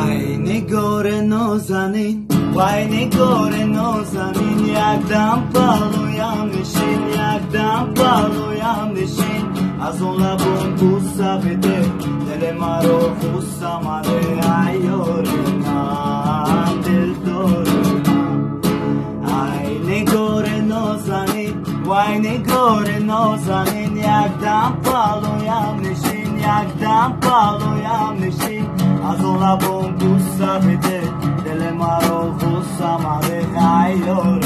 وای نگار نازنین وای نگار نازنین یک دم پالویم نشین یک دم پالویم نشین از اون لبون بوسه بده دل ما رو خوست آمده ای یار من دل دار من ای نگار نازنین وای نگار نازنین یک دم پالویم نشین یک دم پالویم نشین از اون لبون بوسه بده دل ما رو خوست آمده ای یار